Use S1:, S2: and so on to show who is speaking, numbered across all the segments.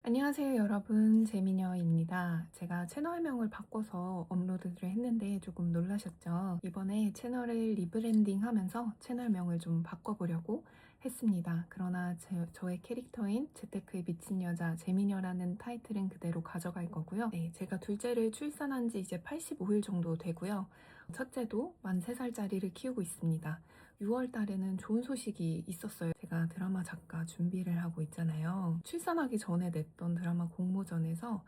S1: 안녕하세요 여러분, 재미녀입니다. 제가 채널명을 바꿔서 업로드를 했는데 조금 놀라셨죠? 이번에 채널을 리브랜딩 하면서 채널명을 좀 바꿔보려고 했습니다. 그러나 저의 캐릭터인 재테크에 미친 여자 재미녀라는 타이틀은 그대로 가져갈 거고요. 네, 제가 둘째를 출산한 지 이제 85일 정도 되고요. 첫째도 만 3살짜리를 키우고 있습니다. 6월 달에는 좋은 소식이 있었어요. 제가 드라마 작가 준비를 하고 있잖아요. 출산하기 전에 냈던 드라마 공모전에서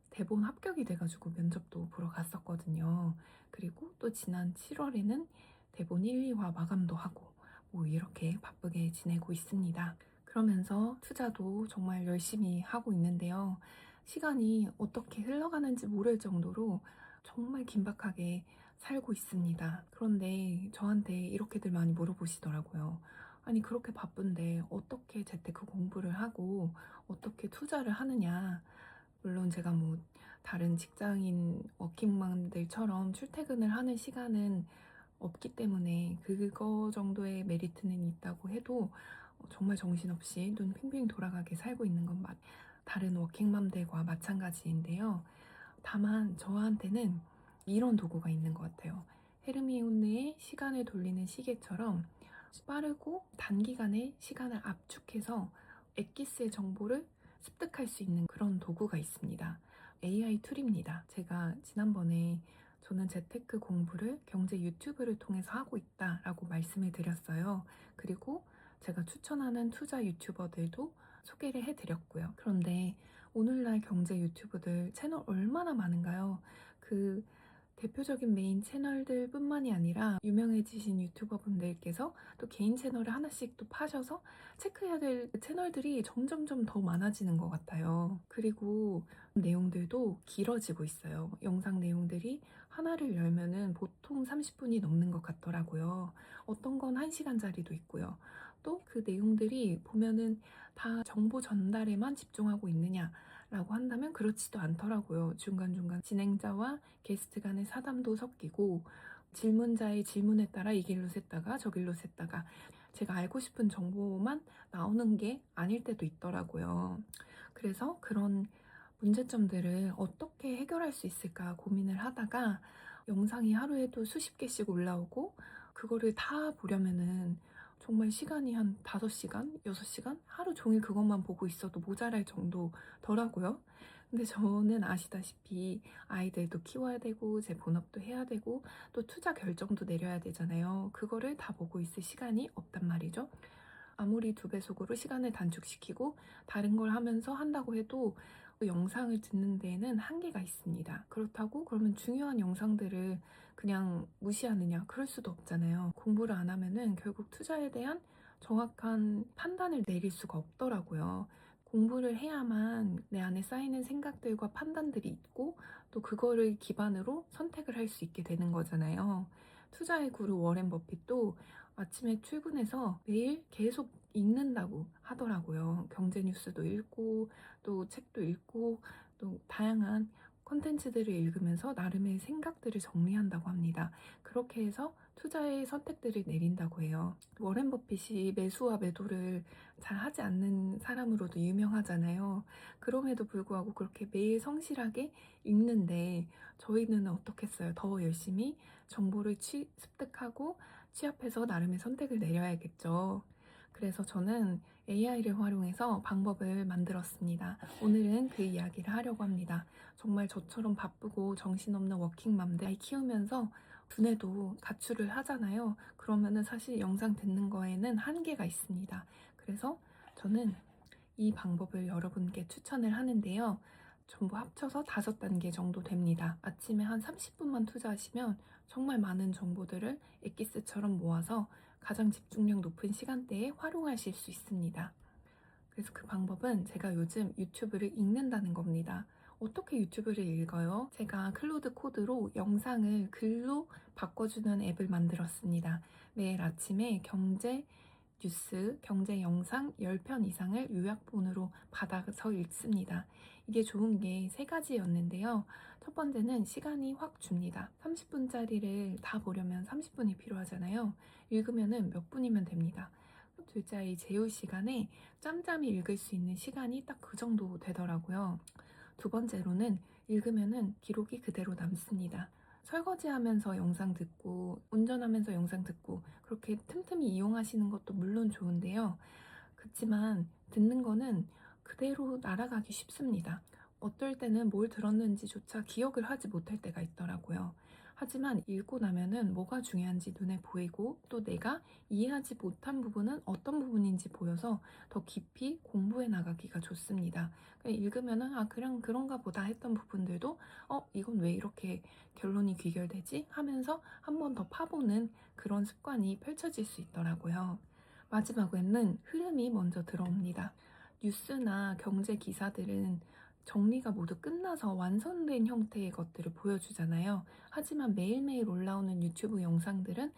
S1: 대본 합격이 돼가지고 면접도 보러 갔었거든요. 그리고 또 지난 7월에는 대본 1, 2화 마감도 하고 뭐 이렇게 바쁘게 지내고 있습니다. 그러면서 투자도 정말 열심히 하고 있는데요. 시간이 어떻게 흘러가는지 모를 정도로 정말 긴박하게 살고 있습니다. 그런데 저한테 이렇게들 많이 물어보시더라고요. 아니, 그렇게 바쁜데 어떻게 재테크 공부를 하고 어떻게 투자를 하느냐. 물론 제가 뭐 다른 직장인 워킹맘들처럼 출퇴근을 하는 시간은 없기 때문에 그거 정도의 메리트는 있다고 해도 정말 정신없이 눈 핑핑 돌아가게 살고 있는 건 다른 워킹맘들과 마찬가지인데요. 다만 저한테는 이런 도구가 있는 것 같아요. 헤르미온느의 시간을 돌리는 시계처럼 빠르고 단기간에 시간을 압축해서 엑기스의 정보를 습득할 수 있는 그런 도구가 있습니다. AI 툴입니다. 제가 지난번에 저는 재테크 공부를 경제 유튜브를 통해서 하고 있다라고 말씀을 드렸어요. 그리고 제가 추천하는 투자 유튜버들도 소개를 해드렸고요. 그런데 오늘날 경제 유튜브들 채널 얼마나 많은가요? 그 대표적인 메인 채널들 뿐만이 아니라 유명해지신 유튜버 분들께서 또 개인 채널을 하나씩 또 파셔서 체크해야 될 채널들이 점점점 더 많아지는 것 같아요. 그리고 내용들도 길어지고 있어요. 영상 내용들이 하나를 열면은 보통 30분이 넘는 것 같더라고요. 어떤 건 1시간짜리도 있고요. 또 그 내용들이 보면은 다 정보 전달에만 집중하고 있느냐 라고 한다면 그렇지도 않더라고요. 중간중간 진행자와 게스트 간의 사담도 섞이고 질문자의 질문에 따라 이 길로 샜다가 저 길로 샜다가 제가 알고 싶은 정보만 나오는 게 아닐 때도 있더라고요. 그래서 그런 문제점들을 어떻게 해결할 수 있을까 고민을 하다가 영상이 하루에도 수십 개씩 올라오고 그거를 다 보려면은 정말 시간이 한 5시간, 6시간? 하루 종일 그것만 보고 있어도 모자랄 정도더라고요. 근데 저는 아시다시피 아이들도 키워야 되고 제 본업도 해야 되고 또 투자 결정도 내려야 되잖아요. 그거를 다 보고 있을 시간이 없단 말이죠. 아무리 2배속으로 시간을 단축시키고 다른 걸 하면서 한다고 해도 영상을 듣는 데에는 한계가 있습니다. 그렇다고 그러면 중요한 영상들을 그냥 무시하느냐? 그럴 수도 없잖아요. 공부를 안 하면은 결국 투자에 대한 정확한 판단을 내릴 수가 없더라고요. 공부를 해야만 내 안에 쌓이는 생각들과 판단들이 있고 또 그거를 기반으로 선택을 할 수 있게 되는 거잖아요. 투자의 구루 워렌 버핏도 아침에 출근해서 매일 계속 읽는다고 하더라고요. 경제 뉴스도 읽고 또 책도 읽고 또 다양한 콘텐츠들을 읽으면서 나름의 생각들을 정리한다고 합니다. 그렇게 해서 투자의 선택들을 내린다고 해요. 워렌 버핏이 매수와 매도를 잘 하지 않는 사람으로도 유명하잖아요. 그럼에도 불구하고 그렇게 매일 성실하게 읽는데 저희는 어떻겠어요? 더 열심히 정보를 습득하고 취합해서 나름의 선택을 내려야겠죠. 그래서 저는 AI를 활용해서 방법을 만들었습니다. 오늘은 그 이야기를 하려고 합니다. 정말 저처럼 바쁘고 정신없는 워킹맘들 아이 키우면서 두뇌도 가출을 하잖아요. 그러면은 사실 영상 듣는 거에는 한계가 있습니다. 그래서 저는 이 방법을 여러분께 추천을 하는데요. 전부 합쳐서 5단계 정도 됩니다. 아침에 한 30분만 투자하시면 정말 많은 정보들을 엑기스처럼 모아서 가장 집중력 높은 시간대에 활용하실 수 있습니다. 그래서 그 방법은 제가 요즘 유튜브를 읽는다는 겁니다. 어떻게 유튜브를 읽어요? 제가 클로드 코드로 영상을 글로 바꿔주는 앱을 만들었습니다. 매일 아침에 경제 뉴스, 경제 영상 10편 이상을 요약본으로 받아서 읽습니다. 이게 좋은 게 3가지였는데요. 첫 번째는 시간이 확 줍니다. 30분짜리를 다 보려면 30분이 필요하잖아요. 읽으면은 몇 분이면 됩니다. 둘째 아이 재울 시간에 짬짬이 읽을 수 있는 시간이 딱 그 정도 되더라고요. 두 번째로는 읽으면은 기록이 그대로 남습니다. 설거지하면서 영상 듣고 운전하면서 영상 듣고 그렇게 틈틈이 이용하시는 것도 물론 좋은데요. 그치만 듣는 거는 그대로 날아가기 쉽습니다. 어떨 때는 뭘 들었는지조차 기억을 하지 못할 때가 있더라고요. 하지만 읽고 나면은 뭐가 중요한지 눈에 보이고 또 내가 이해하지 못한 부분은 어떤 부분인지 보여서 더 깊이 공부해 나가기가 좋습니다. 그냥 읽으면은 아, 그냥 그런가 보다 했던 부분들도 이건 왜 이렇게 결론이 귀결되지? 하면서 한 번 더 파보는 그런 습관이 펼쳐질 수 있더라고요. 마지막에는 흐름이 먼저 들어옵니다. 뉴스나 경제 기사들은 정리가 모두 끝나서 완성된 형태의 것들을 보여주잖아요. 하지만 매일매일 올라오는 유튜브 영상들은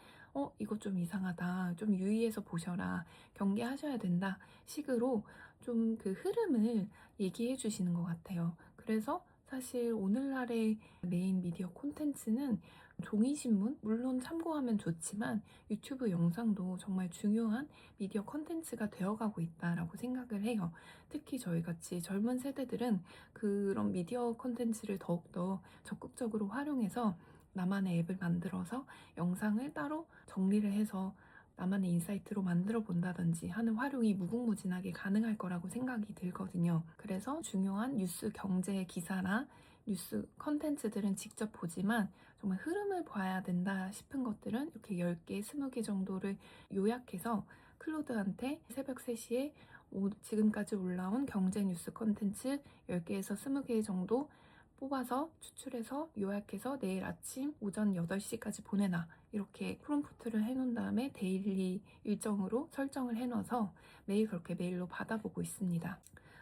S1: 이거 좀 이상하다. 좀 유의해서 보셔라. 경계하셔야 된다. 식으로 좀 그 흐름을 얘기해 주시는 것 같아요. 그래서 사실 오늘날의 메인 미디어 콘텐츠는 종이신문, 물론 참고하면 좋지만 유튜브 영상도 정말 중요한 미디어 콘텐츠가 되어가고 있다라고 생각을 해요. 특히 저희같이 젊은 세대들은 그런 미디어 콘텐츠를 더욱더 적극적으로 활용해서 나만의 앱을 만들어서 영상을 따로 정리를 해서 나만의 인사이트로 만들어 본다든지 하는 활용이 무궁무진하게 가능할 거라고 생각이 들거든요. 그래서 중요한 뉴스 경제 기사나 뉴스 컨텐츠들은 직접 보지만 정말 흐름을 봐야 된다 싶은 것들은 이렇게 10개, 20개 정도를 요약해서 클로드한테 새벽 3시에 지금까지 올라온 경제 뉴스 컨텐츠 10개에서 20개 정도 뽑아서 추출해서 요약해서 내일 아침 오전 8시까지 보내놔. 이렇게 프롬프트를 해놓은 다음에 데일리 일정으로 설정을 해놔서 매일 그렇게 메일로 받아보고 있습니다.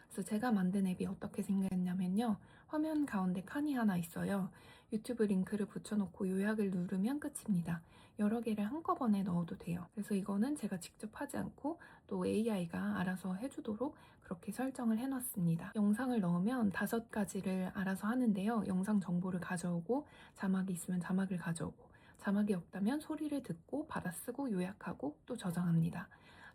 S1: 그래서 제가 만든 앱이 어떻게 생겼냐면요. 화면 가운데 칸이 하나 있어요. 유튜브 링크를 붙여놓고 요약을 누르면 끝입니다. 여러 개를 한꺼번에 넣어도 돼요. 그래서 이거는 제가 직접 하지 않고 또 AI가 알아서 해주도록 그렇게 설정을 해놨습니다. 영상을 넣으면 5가지를 알아서 하는데요. 영상 정보를 가져오고 자막이 있으면 자막을 가져오고 자막이 없다면 소리를 듣고 받아쓰고 요약하고 또 저장합니다.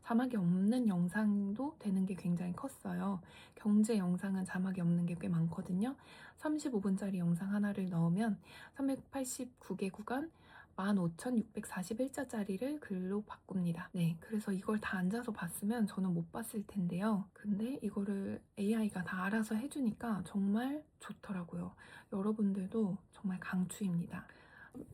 S1: 자막이 없는 영상도 되는 게 굉장히 컸어요. 경제 영상은 자막이 없는 게 꽤 많거든요. 35분짜리 영상 하나를 넣으면 389개 구간 15,641자짜리를 글로 바꿉니다. 네, 그래서 이걸 다 앉아서 봤으면 저는 못 봤을 텐데요. 근데 이거를 AI가 다 알아서 해주니까 정말 좋더라고요. 여러분들도 정말 강추입니다.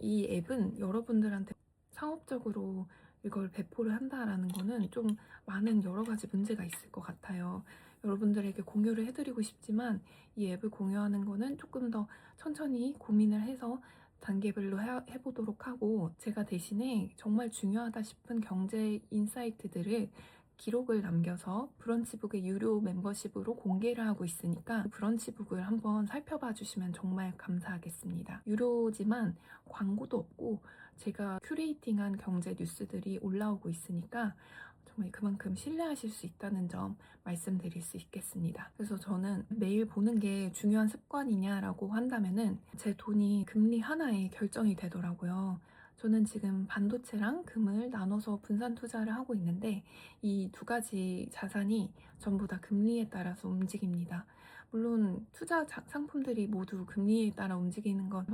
S1: 이 앱은 여러분들한테 상업적으로 이걸 배포를 한다라는 거는 좀 많은 여러 가지 문제가 있을 것 같아요. 여러분들에게 공유를 해드리고 싶지만 이 앱을 공유하는 거는 조금 더 천천히 고민을 해서 단계별로 해보도록 하고 제가 대신에 정말 중요하다 싶은 경제 인사이트들을 기록을 남겨서 브런치북의 유료 멤버십으로 공개를 하고 있으니까 브런치북을 한번 살펴봐 주시면 정말 감사하겠습니다. 유료지만 광고도 없고 제가 큐레이팅한 경제 뉴스들이 올라오고 있으니까 정말 그만큼 신뢰하실 수 있다는 점 말씀드릴 수 있겠습니다. 그래서 저는 매일 보는 게 중요한 습관이냐라고 한다면은 제 돈이 금리 하나에 결정이 되더라고요. 저는 지금 반도체랑 금을 나눠서 분산 투자를 하고 있는데 이 두 가지 자산이 전부 다 금리에 따라서 움직입니다. 물론 투자 상품들이 모두 금리에 따라 움직이는 건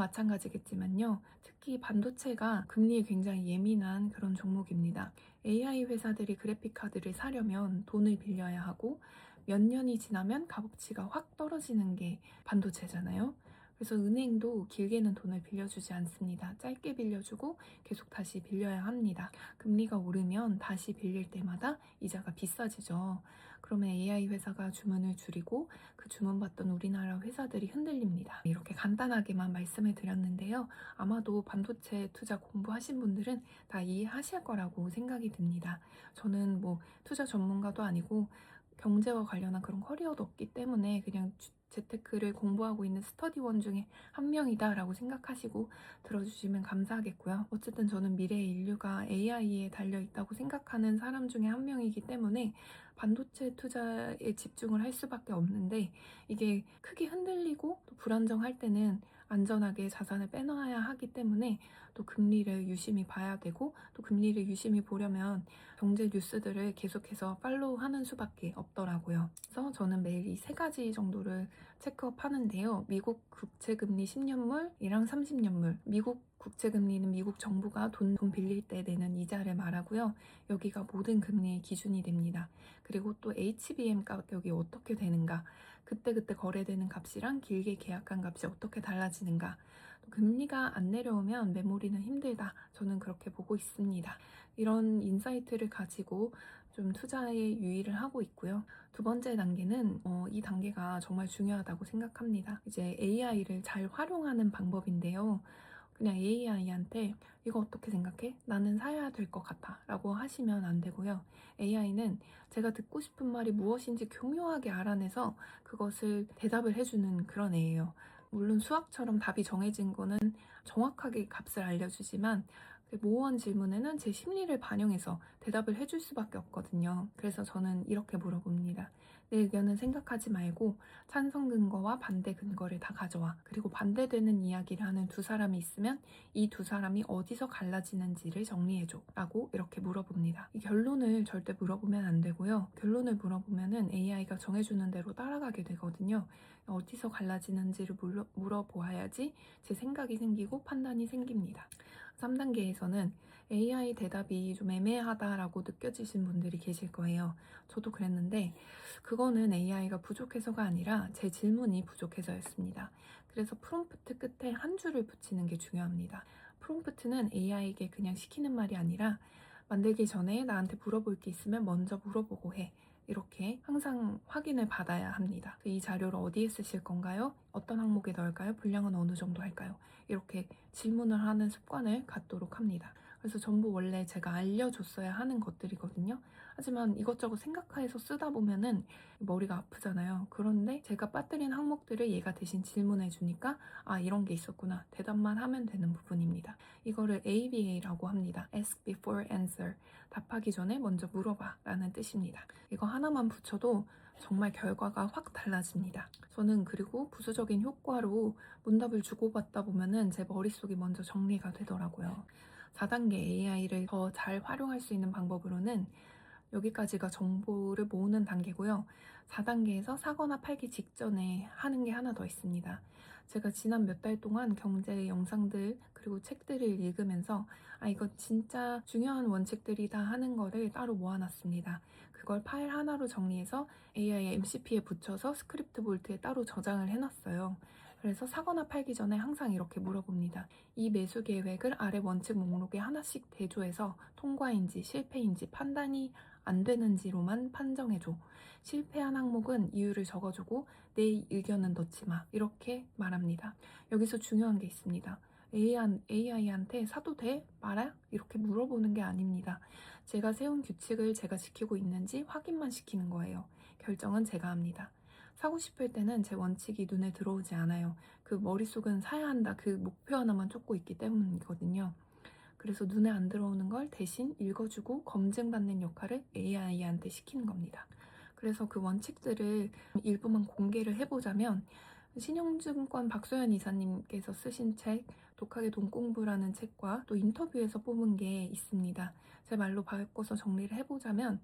S1: 마찬가지겠지만요. 특히 반도체가 금리에 굉장히 예민한 그런 종목입니다. AI 회사들이 그래픽 카드를 사려면 돈을 빌려야 하고 몇 년이 지나면 값어치가 확 떨어지는 게 반도체잖아요. 그래서 은행도 길게는 돈을 빌려주지 않습니다. 짧게 빌려주고 계속 다시 빌려야 합니다. 금리가 오르면 다시 빌릴 때마다 이자가 비싸지죠. 그러면 AI 회사가 주문을 줄이고 그 주문받던 우리나라 회사들이 흔들립니다. 이렇게 간단하게만 말씀을 드렸는데요. 아마도 반도체 투자 공부하신 분들은 다 이해하실 거라고 생각이 듭니다. 저는 뭐 투자 전문가도 아니고 경제와 관련한 그런 커리어도 없기 때문에 그냥 재테크를 공부하고 있는 스터디원 중에 한 명이다라고 생각하시고 들어주시면 감사하겠고요. 어쨌든 저는 미래의 인류가 AI에 달려 있다고 생각하는 사람 중에 한 명이기 때문에 반도체 투자에 집중을 할 수밖에 없는데, 이게 크게 흔들리고 또 불안정할 때는 안전하게 자산을 빼놔야 하기 때문에 또 금리를 유심히 봐야 되고, 또 금리를 유심히 보려면 경제 뉴스들을 계속해서 팔로우하는 수밖에 없더라고요. 그래서 저는 매일 이 세 가지 정도를 체크업 하는데요. 미국 국채금리 10년물이랑 30년물. 미국 국채금리는 미국 정부가 돈 빌릴 때 내는 이자를 말하고요. 여기가 모든 금리의 기준이 됩니다. 그리고 또 HBM 가격이 어떻게 되는가, 그때그때 거래되는 값이랑 길게 계약한 값이 어떻게 달라지는가, 또 금리가 안 내려오면 메모리는 힘들다. 저는 그렇게 보고 있습니다. 이런 인사이트를 가지고 좀 투자에 유의를 하고 있고요. 두 번째 단계는 이 단계가 정말 중요하다고 생각합니다. 이제 AI를 잘 활용하는 방법인데요. 그냥 AI한테 이거 어떻게 생각해? 나는 사야 될 것 같아 라고 하시면 안 되고요. AI는 제가 듣고 싶은 말이 무엇인지 교묘하게 알아내서 그것을 대답을 해주는 그런 애예요. 물론 수학처럼 답이 정해진 거는 정확하게 값을 알려주지만, 모호한 질문에는 제 심리를 반영해서 대답을 해줄 수밖에 없거든요. 그래서 저는 이렇게 물어봅니다. 내 의견은 생각하지 말고 찬성 근거와 반대 근거를 다 가져와. 그리고 반대되는 이야기를 하는 두 사람이 있으면 이 두 사람이 어디서 갈라지는지를 정리해줘. 라고 이렇게 물어봅니다. 이 결론을 절대 물어보면 안 되고요. 결론을 물어보면은 AI가 정해주는 대로 따라가게 되거든요. 어디서 갈라지는지를 물어보아야지 제 생각이 생기고 판단이 생깁니다. 3단계에서는 AI 대답이 좀 애매하다라고 느껴지신 분들이 계실 거예요. 저도 그랬는데 그거는 AI가 부족해서가 아니라 제 질문이 부족해서였습니다. 그래서 프롬프트 끝에 한 줄을 붙이는 게 중요합니다. 프롬프트는 AI에게 그냥 시키는 말이 아니라 만들기 전에 나한테 물어볼 게 있으면 먼저 물어보고 해. 이렇게 항상 확인을 받아야 합니다. 이 자료를 어디에 쓰실 건가요? 어떤 항목에 넣을까요? 분량은 어느 정도 할까요? 이렇게 질문을 하는 습관을 갖도록 합니다. 그래서 전부 원래 제가 알려줬어야 하는 것들이거든요. 하지만 이것저것 생각해서 쓰다 보면은 머리가 아프잖아요. 그런데 제가 빠뜨린 항목들을 얘가 대신 질문해 주니까 아, 이런 게 있었구나. 대답만 하면 되는 부분입니다. 이거를 ABA라고 합니다. Ask before answer. 답하기 전에 먼저 물어봐 라는 뜻입니다. 이거 하나만 붙여도 정말 결과가 확 달라집니다. 저는 그리고 부수적인 효과로 문답을 주고받다 보면은 제 머릿속이 먼저 정리가 되더라고요. 4단계 AI를 더 잘 활용할 수 있는 방법으로는, 여기까지가 정보를 모으는 단계고요. 4단계에서 사거나 팔기 직전에 하는 게 하나 더 있습니다. 제가 지난 몇 달 동안 경제 영상들 그리고 책들을 읽으면서 이거 진짜 중요한 원칙들이다 하는 거를 따로 모아놨습니다. 그걸 파일 하나로 정리해서 AI MCP에 붙여서 스크립트 볼트에 따로 저장을 해놨어요. 그래서 사거나 팔기 전에 항상 이렇게 물어봅니다. 이 매수 계획을 아래 원칙 목록에 하나씩 대조해서 통과인지 실패인지 판단이 안 되는지로만 판정해줘. 실패한 항목은 이유를 적어주고 내 의견은 넣지 마. 이렇게 말합니다. 여기서 중요한 게 있습니다. AI한테 사도 돼? 말아? 이렇게 물어보는 게 아닙니다. 제가 세운 규칙을 제가 지키고 있는지 확인만 시키는 거예요. 결정은 제가 합니다. 사고 싶을 때는 제 원칙이 눈에 들어오지 않아요. 그 머릿속은 사야 한다 그 목표 하나만 쫓고 있기 때문이거든요. 그래서 눈에 안 들어오는 걸 대신 읽어주고 검증받는 역할을 AI한테 시키는 겁니다. 그래서 그 원칙들을 일부만 공개를 해보자면, 신용증권 박소연 이사님께서 쓰신 책 독하게 돈 공부라는 책과 또 인터뷰에서 뽑은 게 있습니다. 제 말로 바꿔서 정리를 해보자면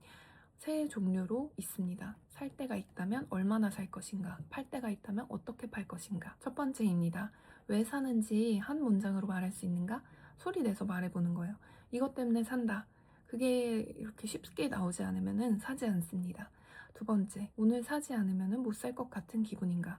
S1: 세 종류로 있습니다. 살 때가 있다면 얼마나 살 것인가, 팔 때가 있다면 어떻게 팔 것인가. 첫 번째입니다. 왜 사는지 한 문장으로 말할 수 있는가? 소리 내서 말해보는 거예요. 이것 때문에 산다. 그게 이렇게 쉽게 나오지 않으면 사지 않습니다. 두 번째, 오늘 사지 않으면 못 살 것 같은 기분인가?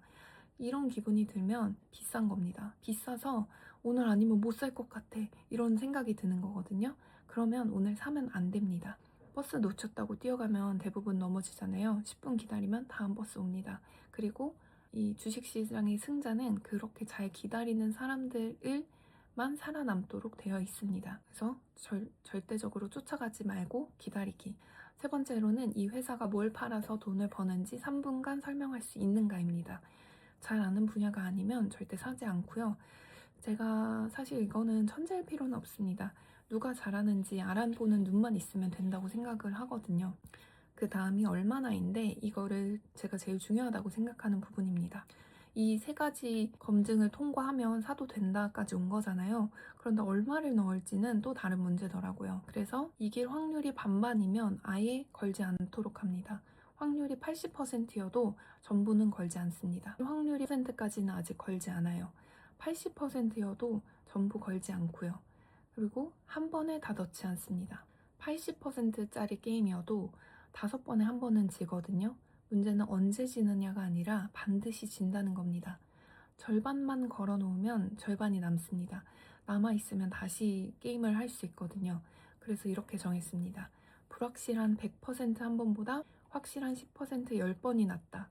S1: 이런 기분이 들면 비싼 겁니다. 비싸서 오늘 아니면 못 살 것 같아. 이런 생각이 드는 거거든요. 그러면 오늘 사면 안 됩니다. 버스 놓쳤다고 뛰어가면 대부분 넘어지잖아요. 10분 기다리면 다음 버스 옵니다. 그리고 이 주식시장의 승자는 그렇게 잘 기다리는 사람들만 살아남도록 되어 있습니다. 그래서 절대적으로 쫓아가지 말고 기다리기. 세 번째로는 이 회사가 뭘 팔아서 돈을 버는지 3분간 설명할 수 있는가입니다. 잘 아는 분야가 아니면 절대 사지 않고요. 제가 사실 이거는 천재일 필요는 없습니다. 누가 잘하는지 알아보는 눈만 있으면 된다고 생각을 하거든요. 그 다음이 얼마나인데 이거를 제가 제일 중요하다고 생각하는 부분입니다. 이 세 가지 검증을 통과하면 사도 된다까지 온 거잖아요. 그런데 얼마를 넣을지는 또 다른 문제더라고요. 그래서 이길 확률이 반반이면 아예 걸지 않도록 합니다. 확률이 80%여도 전부는 걸지 않습니다. 확률이 10%까지는 아직 걸지 않아요. 80%여도 전부 걸지 않고요. 그리고 한 번에 다 넣지 않습니다. 80%짜리 게임이어도 5번에 한 번은 지거든요. 문제는 언제 지느냐가 아니라 반드시 진다는 겁니다. 절반만 걸어놓으면 절반이 남습니다. 남아있으면 다시 게임을 할 수 있거든요. 그래서 이렇게 정했습니다. 불확실한 100%한 번보다 확실한 10% 10번이 낫다.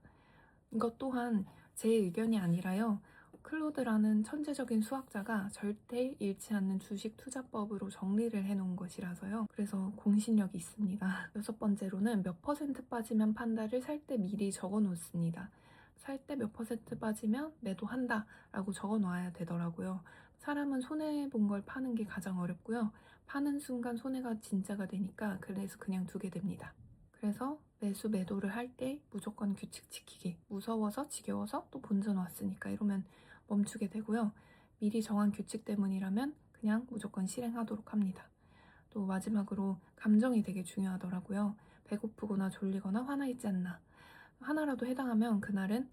S1: 이것 또한 제 의견이 아니라요. 클로드라는 천재적인 수학자가 절대 잃지 않는 주식 투자법으로 정리를 해놓은 것이라서요. 그래서 공신력이 있습니다. 6번째로는 몇 퍼센트 빠지면 판다를 살 때 미리 적어 놓습니다. 살 때 몇 퍼센트 빠지면 매도한다 라고 적어 놔야 되더라고요. 사람은 손해본 걸 파는 게 가장 어렵고요. 파는 순간 손해가 진짜가 되니까 그래서 그냥 두게 됩니다. 그래서 매수 매도를 할 때 무조건 규칙 지키기. 무서워서 지겨워서 또 본전 왔으니까 이러면 멈추게 되고요. 미리 정한 규칙 때문이라면 그냥 무조건 실행하도록 합니다. 또 마지막으로 감정이 되게 중요하더라고요. 배고프거나 졸리거나 화나 있지 않나. 하나라도 해당하면 그날은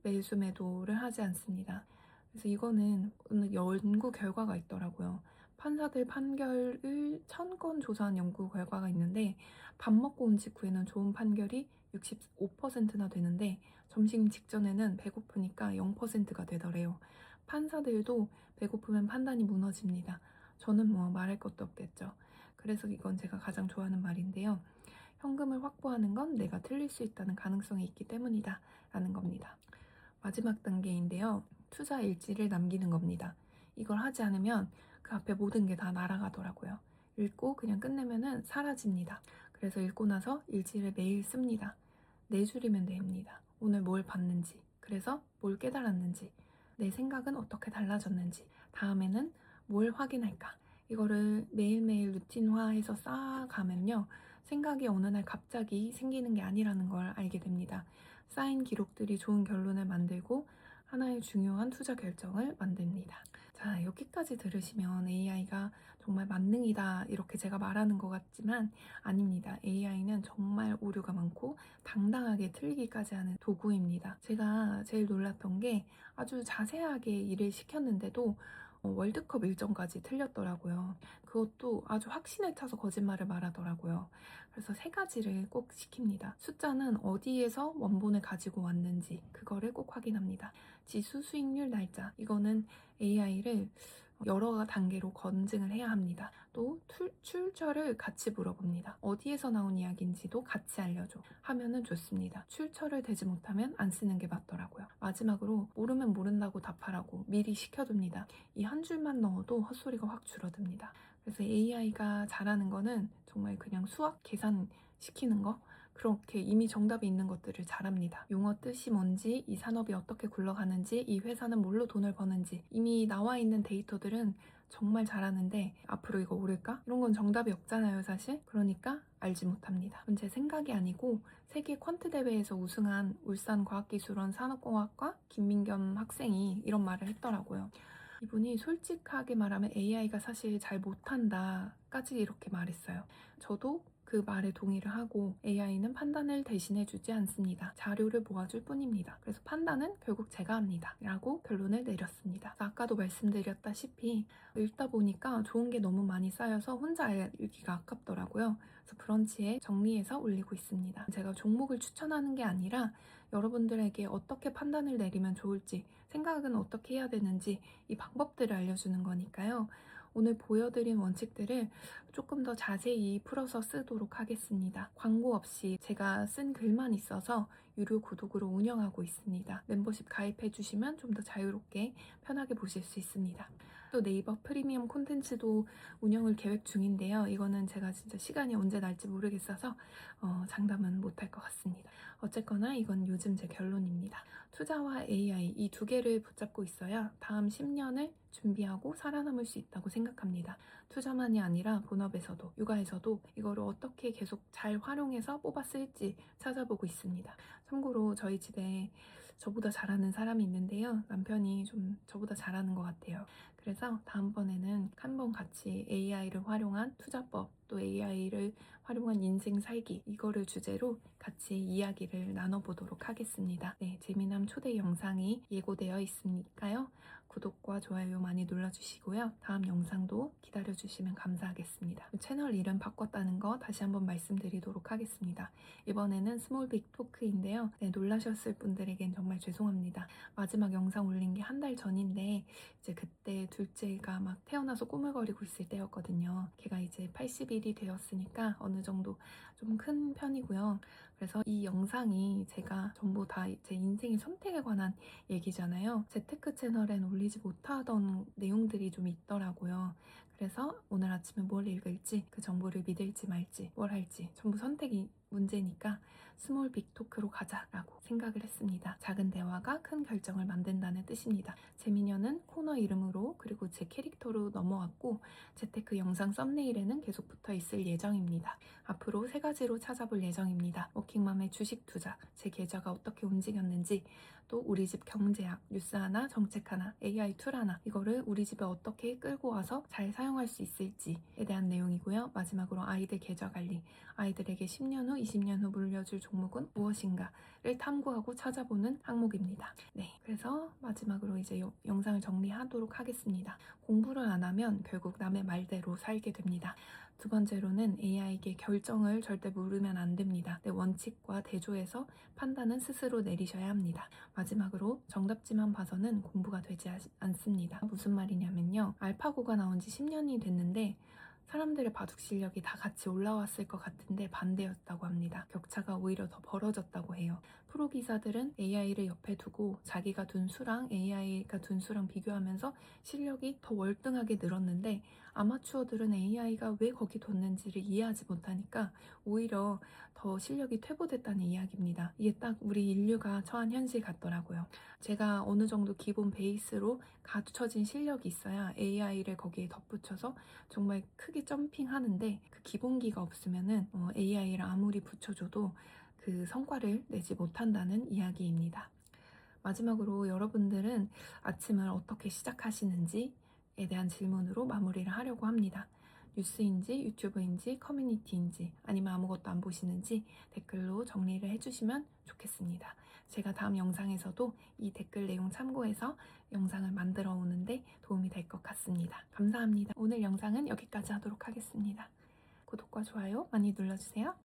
S1: 매수 매도를 하지 않습니다. 그래서 이거는 연구 결과가 있더라고요. 판사들 판결을 1000건 조사한 연구 결과가 있는데 밥 먹고 온 직후에는 좋은 판결이 65%나 되는데 점심 직전에는 배고프니까 0%가 되더래요. 판사들도 배고프면 판단이 무너집니다. 저는 뭐 말할 것도 없겠죠. 그래서 이건 제가 가장 좋아하는 말인데요. 현금을 확보하는 건 내가 틀릴 수 있다는 가능성이 있기 때문이다 라는 겁니다. 마지막 단계인데요. 투자 일지를 남기는 겁니다. 이걸 하지 않으면 그 앞에 모든 게 다 날아가더라고요. 읽고 그냥 끝내면은 사라집니다. 그래서 읽고 나서 일지를 매일 씁니다. 4줄이면 됩니다. 오늘 뭘 봤는지, 그래서 뭘 깨달았는지, 내 생각은 어떻게 달라졌는지, 다음에는 뭘 확인할까. 이거를 매일매일 루틴화해서 쌓아가면요. 생각이 어느 날 갑자기 생기는 게 아니라는 걸 알게 됩니다. 쌓인 기록들이 좋은 결론을 만들고 하나의 중요한 투자 결정을 만듭니다. 자, 여기까지 들으시면 AI가 정말 만능이다 이렇게 제가 말하는 것 같지만 아닙니다. AI는 정말 오류가 많고 당당하게 틀리기까지 하는 도구입니다. 제가 제일 놀랐던 게 아주 자세하게 일을 시켰는데도 월드컵 일정까지 틀렸더라고요. 그것도 아주 확신에 차서 거짓말을 말하더라고요. 그래서 3가지를 꼭 시킵니다. 숫자는 어디에서 원본을 가지고 왔는지 그거를 꼭 확인합니다. 지수, 수익률, 날짜 이거는 AI를 여러 단계로 검증을 해야 합니다. 또 출처를 같이 물어봅니다. 어디에서 나온 이야기인지도 같이 알려줘 하면은 좋습니다. 출처를 대지 못하면 안 쓰는 게 맞더라고요. 마지막으로 모르면 모른다고 답하라고 미리 시켜둡니다. 이 한 줄만 넣어도 헛소리가 확 줄어듭니다. 그래서 AI가 잘하는 거는 정말 그냥 수학 계산 시키는 거 그렇게 이미 정답이 있는 것들을 잘합니다. 용어 뜻이 뭔지, 이 산업이 어떻게 굴러가는지, 이 회사는 뭘로 돈을 버는지 이미 나와 있는 데이터들은 정말 잘하는데 앞으로 이거 오를까? 이런 건 정답이 없잖아요, 사실. 그러니까 알지 못합니다. 그건 제 생각이 아니고 세계 퀀트 대회에서 우승한 울산과학기술원 산업공학과 김민겸 학생이 이런 말을 했더라고요. 이분이 솔직하게 말하면 AI가 사실 잘 못한다까지 이렇게 말했어요. 저도 그 말에 동의를 하고 AI는 판단을 대신해주지 않습니다. 자료를 모아줄 뿐입니다. 그래서 판단은 결국 제가 합니다. 라고 결론을 내렸습니다. 아까도 말씀드렸다시피 읽다 보니까 좋은 게 너무 많이 쌓여서 혼자 읽기가 아깝더라고요. 그래서 브런치에 정리해서 올리고 있습니다. 제가 종목을 추천하는 게 아니라 여러분들에게 어떻게 판단을 내리면 좋을지, 생각은 어떻게 해야 되는지 이 방법들을 알려주는 거니까요. 오늘 보여드린 원칙들을 조금 더 자세히 풀어서 쓰도록 하겠습니다. 광고 없이 제가 쓴 글만 있어서 유료 구독으로 운영하고 있습니다. 멤버십 가입해 주시면 좀 더 자유롭게 편하게 보실 수 있습니다. 또 네이버 프리미엄 콘텐츠도 운영을 계획 중인데요. 이거는 제가 진짜 시간이 언제 날지 모르겠어서 장담은 못할 것 같습니다. 어쨌거나 이건 요즘 제 결론입니다. 투자와 AI 이 두 개를 붙잡고 있어야 다음 10년을 준비하고 살아남을 수 있다고 생각합니다. 투자만이 아니라 본업에서도 육아에서도 이거를 어떻게 계속 잘 활용해서 뽑아 쓸지 찾아보고 있습니다. 참고로 저희 집에 저보다 잘하는 사람이 있는데요. 남편이 좀 저보다 잘하는 것 같아요. 그래서 다음번에는 한번 같이 AI를 활용한 투자법, 또 AI를 활용한 인생 살기, 이거를 주제로 같이 이야기를 나눠보도록 하겠습니다. 네, 재미남 초대 영상이 예고되어 있으니까요. 구독과 좋아요 많이 눌러주시고요. 다음 영상도 기다려주시면 감사하겠습니다. 채널 이름 바꿨다는 거 다시 한번 말씀드리도록 하겠습니다. 이번에는 스몰 빅 토크인데요. 네, 놀라셨을 분들에겐 정말 죄송합니다. 마지막 영상 올린 게 한 달 전인데 이제 그때 둘째가 막 태어나서 꾸물거리고 있을 때였거든요. 걔가 이제 80일이 되었으니까 어느 정도 좀 큰 편이고요. 그래서 이 영상이 제가 전부 다 제 인생의 선택에 관한 얘기잖아요. 재테크 채널엔 올리지 못하던 내용들이 좀 있더라고요. 그래서 오늘 아침에 뭘 읽을지, 그 정보를 믿을지 말지, 뭘 할지 전부 선택이 문제니까 스몰 빅 토크로 가자라고 생각을 했습니다. 작은 대화가 큰 결정을 만든다는 뜻입니다. 재미녀는 코너 이름으로 그리고 제 캐릭터로 넘어왔고 재테크 영상 썸네일에는 계속 붙어 있을 예정입니다. 앞으로 3가지로 찾아볼 예정입니다. 워킹맘의 주식 투자, 제 계좌가 어떻게 움직였는지, 또 우리 집 경제학, 뉴스 하나, 정책 하나, AI 툴 하나, 이거를 우리 집에 어떻게 끌고 와서 잘 사용할 수 있을지에 대한 내용이고요. 마지막으로 아이들 계좌 관리, 아이들에게 10년 후, 20년 후 물려줄 종목은 무엇인가를 탐구하고 찾아보는 항목입니다. 네, 그래서 마지막으로 이제 영상을 정리하도록 하겠습니다. 공부를 안 하면 결국 남의 말대로 살게 됩니다. 두 번째로는 AI에게 결정을 절대 물으면 안 됩니다. 내 원칙과 대조해서 판단은 스스로 내리셔야 합니다. 마지막으로 정답지만 봐서는 공부가 되지 않습니다. 무슨 말이냐면요. 알파고가 나온 지 10년이 됐는데 사람들의 바둑 실력이 다 같이 올라왔을 것 같은데 반대였다고 합니다. 격차가 오히려 더 벌어졌다고 해요. 프로 기사들은 AI를 옆에 두고 자기가 둔 수랑 AI가 둔 수랑 비교하면서 실력이 더 월등하게 늘었는데 아마추어들은 AI가 왜 거기 뒀는지를 이해하지 못하니까 오히려 더 실력이 퇴보됐다는 이야기입니다. 이게 딱 우리 인류가 처한 현실 같더라고요. 제가 어느 정도 기본 베이스로 갖춰진 실력이 있어야 AI를 거기에 덧붙여서 정말 크게 점핑하는데 그 기본기가 없으면은 AI를 아무리 붙여줘도 그 성과를 내지 못한다는 이야기입니다. 마지막으로 여러분들은 아침을 어떻게 시작하시는지에 대한 질문으로 마무리를 하려고 합니다. 뉴스인지 유튜브인지 커뮤니티인지 아니면 아무것도 안 보시는지 댓글로 정리를 해주시면 좋겠습니다. 제가 다음 영상에서도 이 댓글 내용 참고해서 영상을 만들어 오는데 도움이 될 것 같습니다. 감사합니다. 오늘 영상은 여기까지 하도록 하겠습니다. 구독과 좋아요 많이 눌러주세요.